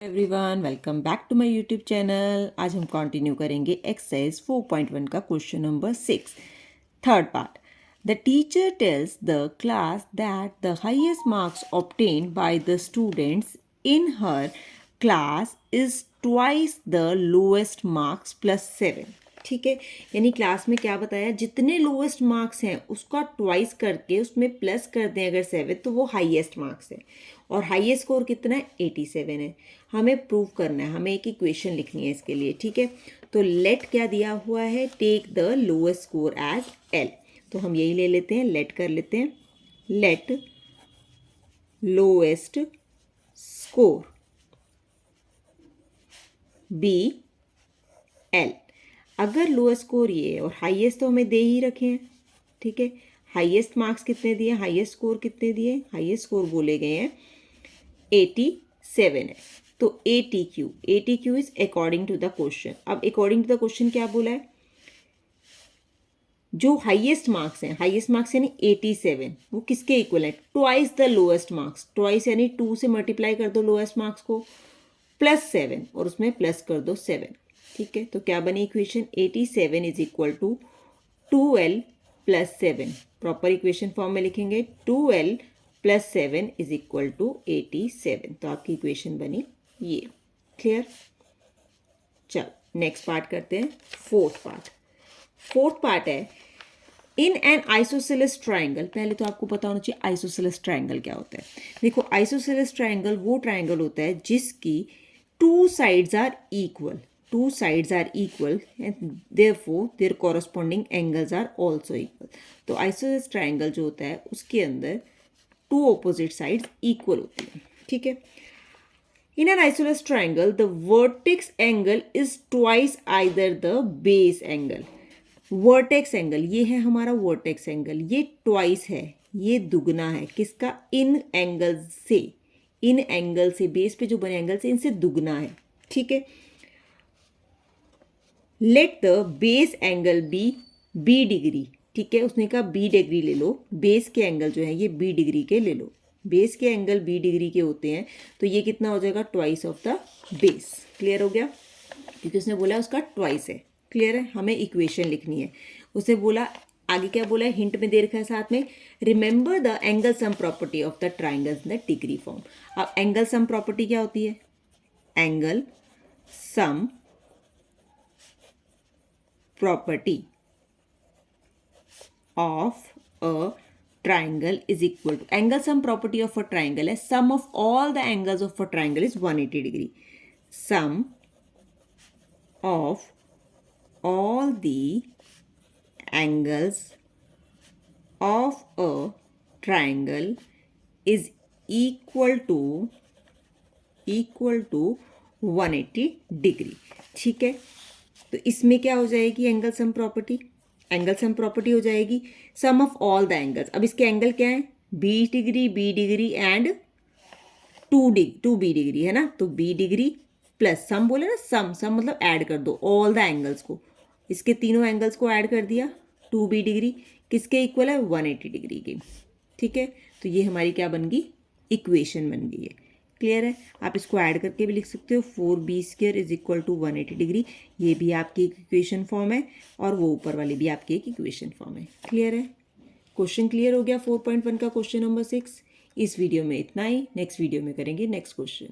Everyone welcome back to my YouTube channel. आज हम continue करेंगे एक्सरसाइज 4.1 का question number 6 third part. The teacher tells the class that the highest marks obtained by the students in her class is twice the lowest marks plus 7। ठीक है, यानी class में क्या बताया, जितने लोएस्ट मार्क्स हैं उसका ट्वाइस करके उसमें प्लस कर दें अगर 7 तो वो हाईएस्ट मार्क्स है। और हाईएस्ट स्कोर कितना है, 87 है। हमें प्रूव करना है, हमें एक इक्वेशन लिखनी है इसके लिए। ठीक है, तो लेट क्या दिया हुआ है, take the lowest score as L. तो हम यही ले लेते हैं, लेट कर लेते हैं, let lowest score be L. अगर लोएस्ट स्कोर ये है और हाईएस्ट तो हमें दे ही रखे हैं। ठीक है, हाईएस्ट मार्क्स कितने दिए, हाईएस्ट स्कोर कितने दिए, हाईएस्ट स्कोर बोले गए हैं 87 है। तो ATQ is according to the question. अब अकॉर्डिंग टू द क्वेश्चन क्या बोला है, जो हाईएस्ट मार्क्स हैं, हाईएस्ट मार्क्स यानी 87, वो किसके इक्वल है, twice the lowest marks. Twice यानी 2 से मल्टीप्लाई कर दो लोएस्ट मार्क्स को प्लस 7 और उसमें प्लस कर दो 7। ठीक है, तो क्या बनी equation, 87 is equal to 2L plus 7। Proper equation form में लिखेंगे 2L plus 7 is equal to 87। तो आपकी इक्वेशन बनी ये। क्लियर, चलो नेक्स्ट पार्ट करते हैं, फोर्थ पार्ट है, इन एन आइसोसेलेस ट्राइंगल। पहले तो आपको पता होना चाहिए आइसोसेलेस ट्राइंगल क्या होता है। देखो, आइसोसेलेस ट्राइंगल वो ट्राइंगल होता है जिसकी two sides are equal and therefore their corresponding angles are also equal। तो आइसोसेलेस ट्राइंगल जो होता है उसके अंदर टू ऑपोजिट साइड्स इक्वल होती है। ठीक है, in an isosceles triangle the vertex angle is twice either the base angle। Vertex angle ये है हमारा वर्टेक्स एंगल, ये ट्वाइस है, ये दुगना है किसका, इन एंगल से बेस पे जो बने एंगल से इनसे दुगना है। ठीक है, let the base angle be degree. ठीक है, उसने कहा बी डिग्री ले लो, बेस के एंगल जो है ये बी डिग्री के ले लो। बेस के एंगल बी डिग्री के होते हैं तो ये कितना हो जाएगा, twice of the base. Clear हो गया, क्योंकि उसने बोला उसका ट्वाइस है। क्लियर है, हमें इक्वेशन लिखनी है। उसने बोला आगे क्या बोला है, हिंट में दे रखा है साथ में, remember the angle sum property of the triangles in the degree form. अब एंगल सम प्रॉपर्टी क्या होती है, angle sum property of a triangle is equal to, angle sum property of a triangle है, sum of all the angles of a triangle is 180 degree। sum of all the angles of a triangle is equal to 180 degree। ठीक है, तो इसमें क्या हो जाएगी, angle sum property हो जाएगी सम ऑफ ऑल द एंगल्स। अब इसके एंगल क्या है, B degree and 2b degree है ना, तो b डिग्री प्लस सम बोले ना, सम मतलब ऐड कर दो ऑल द एंगल्स को, इसके तीनों एंगल्स को ऐड कर दिया, 2b डिग्री किसके इक्वल है, 180 डिग्री के। ठीक है, तो ये हमारी क्या बन गई, इक्वेशन बन गई है। क्लियर है, आप इसको ऐड करके भी लिख सकते हो, 4b² is equal to 180 degree. ये भी आपकी एक इक्वेशन फॉर्म है और वो ऊपर वाली भी आपकी एक इक्वेशन फॉर्म है। क्लियर है, क्वेश्चन क्लियर हो गया 4.1 का क्वेश्चन नंबर 6। इस वीडियो में इतना ही, नेक्स्ट वीडियो में करेंगे नेक्स्ट क्वेश्चन।